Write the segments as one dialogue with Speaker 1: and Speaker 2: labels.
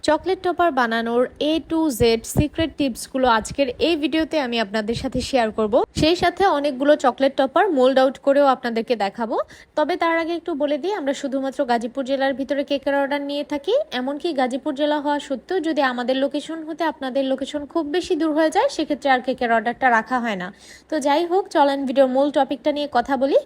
Speaker 1: Chocolate topper বানানোর A to Z secret টিপসগুলো আজকের এই ভিডিওতে আমি আপনাদের সাথে শেয়ার করব। সেই সাথে অনেকগুলো চকলেট টপার মোল্ড আউট করেও আপনাদেরকে দেখাবো। তবে তার আগে একটু বলে দিই, আমরা শুধুমাত্র গাজীপুর জেলার ভিতরে কেকের অর্ডার নিয়ে থাকি। এমনকি গাজীপুর জেলা হওয়া সত্ত্বেও যদি আমাদের লোকেশন হতে আপনাদের লোকেশন খুব বেশি দূর হয়ে যায়, সেক্ষেত্রে আর কেকের অর্ডারটা রাখা হয় না। তো যাই হোক, চলেন ভিডিওর মূল টপিকটা নিয়ে কথা বলি।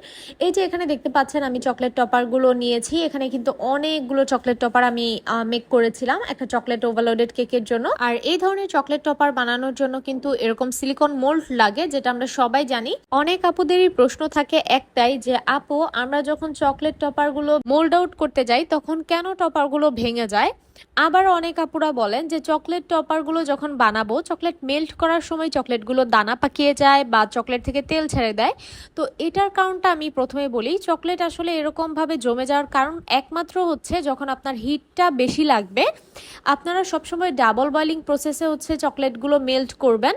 Speaker 1: এই যে এখানে দেখতে পাচ্ছেন আমি চকলেট টপারগুলো নিয়েছি। এখানে কিন্তু অনেকগুলো চকলেট টপার আমি মেক করেছিলাম একটা চকলেট ওভারলোডেড কেকের জন্য। আর এই ধরনের চকলেট টপার বানানোর জন্য কিন্তু এরকম সিলিকন মোল্ড লাগে, যেটা আমরা সবাই জানি। অনেক আপুদেরই প্রশ্ন থাকে একটাই, যে আপু আমরা যখন চকলেট টপার গুলো মোল্ড আউট করতে যাই তখন কেন টপার গুলো ভেঙে যায়। আবার অনেক আপুরা বলেন যে চকলেট টপার গুলো যখন বানাবো, চকলেট মেল্ট করার সময় চকলেট গুলো দানা পাকিয়ে যায় বা চকলেট থেকে তেল ছেড়ে দেয়। তো এটার কারণটা আমি প্রথমে বলি, চকলেট আসলে এরকম ভাবে জমে যাওয়ার কারণ একমাত্র হচ্ছে যখন আপনার হিটটা বেশি লাগবে। আপনারা সবসময় ডাবল বয়লিং প্রসেসে হচ্ছে চকলেটগুলো মেল্ট করবেন।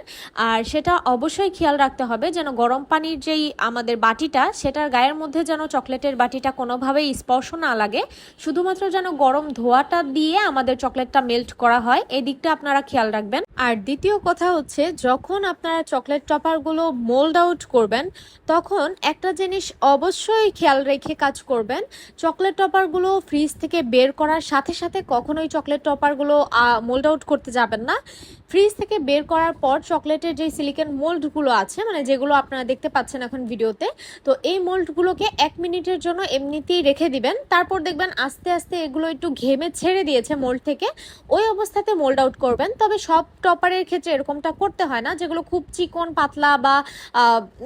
Speaker 1: আর সেটা অবশ্যই খেয়াল রাখতে হবে যেন গরম পানির যেই আমাদের বাটিটা, সেটার গায়ের মধ্যে যেন চকলেটের বাটিটা কোনোভাবেই স্পর্শ না লাগে। শুধুমাত্র যেন গরম ধোয়াটা দিয়ে আমাদের চকলেটটা মেল্ট করা হয়, এই দিকটা আপনারা খেয়াল রাখবেন। আর দ্বিতীয় কথা হচ্ছে, যখন আপনারা চকলেট টপারগুলো মোল্ড আউট করবেন তখন একটা জিনিস অবশ্যই খেয়াল রেখে কাজ করবেন। চকলেট টপারগুলো ফ্রিজ থেকে বের করার সাথে সাথে কখনোই চকলেট টপারগুলো মোল্ড আউট করতে যাবেন না। ফ্রিজ থেকে বের করার পর চকলেটের যে সিলিকন মোল্ডগুলো আছে, মানে যেগুলো আপনারা দেখতে পাচ্ছেন এখন ভিডিওতে, তো এই মোল্ডগুলোকে 1 মিনিটের জন্য এমনিতেই রেখে দিবেন। তারপর দেখবেন আস্তে আস্তে এগুলো একটু ঘেমে ছেড়ে দিয়েছে মোল্ড থেকে, ওই অবস্থাতে মোল্ড আউট করবেন। তবে সব টপারের ক্ষেত্রে এরকমটা করতে হয় না। যেগুলো খুব চিকন পাতলা বা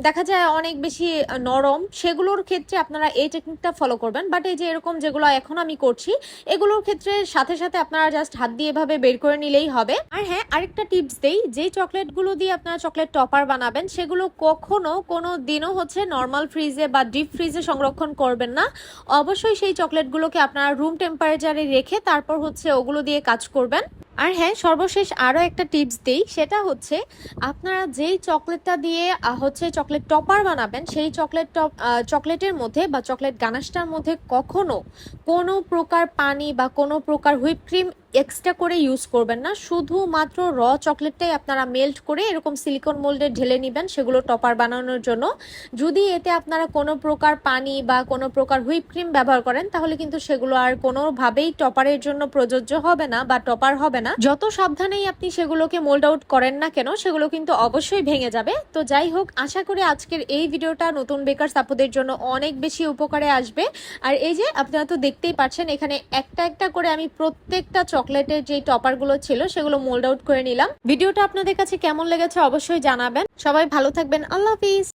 Speaker 1: দেখা যায় অনেক বেশি নরম, সেগুলোর ক্ষেত্রে আপনারা এই টেকনিকটা ফলো করবেন। বাট এই যে এরকম যেগুলো এখন আমি করছি, এগুলোর ক্ষেত্রে সাথে সাথে আপনারা জাস্ট হাত দিয়ে এভাবে বের করে নিলেই হবে। আর হ্যাঁ, আরেকটা টিপস দেই, যেই চকলেটগুলো দিয়ে আপনারা চকলেট টপার বানাবেন সেগুলো কখনো কোনো দিনও হচ্ছে নর্মাল ফ্রিজে বা ডিপ ফ্রিজে সংরক্ষণ করবেন না। অবশ্যই সেই চকলেটগুলোকে আপনারা রুম টেম্পারেচারে রেখে তারপর হচ্ছে ওগুলো দিয়ে কাজ করবেন। আর হ্যাঁ, সর্বশেষ আরও একটা টিপস দিই, সেটা হচ্ছে আপনারা যেই চকলেটটা দিয়ে হচ্ছে চকলেট টপার বানাবেন, সেই চকলেটের মধ্যে বা চকলেট গানাশটার মধ্যে কখনো কোনো প্রকার পানি বা কোনো প্রকার হুইপ ক্রিম এক্সট্রা করে ইউজ করবেন না। শুধুমাত্র র চকলেটটাই আপনারা মেল্ট করে এরকম সিলিকন মোল্ডে ঢেলে নেবেন সেগুলো টপার বানানোর জন্য। যদি এতে আপনারা কোনো প্রকার পানি বা কোনো প্রকার হুইপ ক্রিম ব্যবহার করেন, তাহলে কিন্তু সেগুলো আর কোনোভাবেই টপারের জন্য প্রযোজ্য হবে না বা টপার হবে না। যত সাবধানেই আপনি সেগুলোকে মোল্ড আউট করেন না কেন, সেগুলো কিন্তু অবশ্যই ভেঙে যাবে। তো যাই হোক, আশা করি আজকের এই ভিডিওটা নতুন বেকার সাপোদের জন্য অনেক বেশি উপকারে আসবে। আর এই যে আপনারা তো দেখতেই পাচ্ছেন, এখানে একটা একটা করে আমি প্রত্যেকটা চকলেটের যে টপারগুলো ছিল সেগুলো মোল্ড আউট করে নিলাম। ভিডিওটা আপনাদের কাছে কেমন লেগেছে অবশ্যই জানাবেন। সবাই ভালো থাকবেন। আল্লাহ হাফিজ।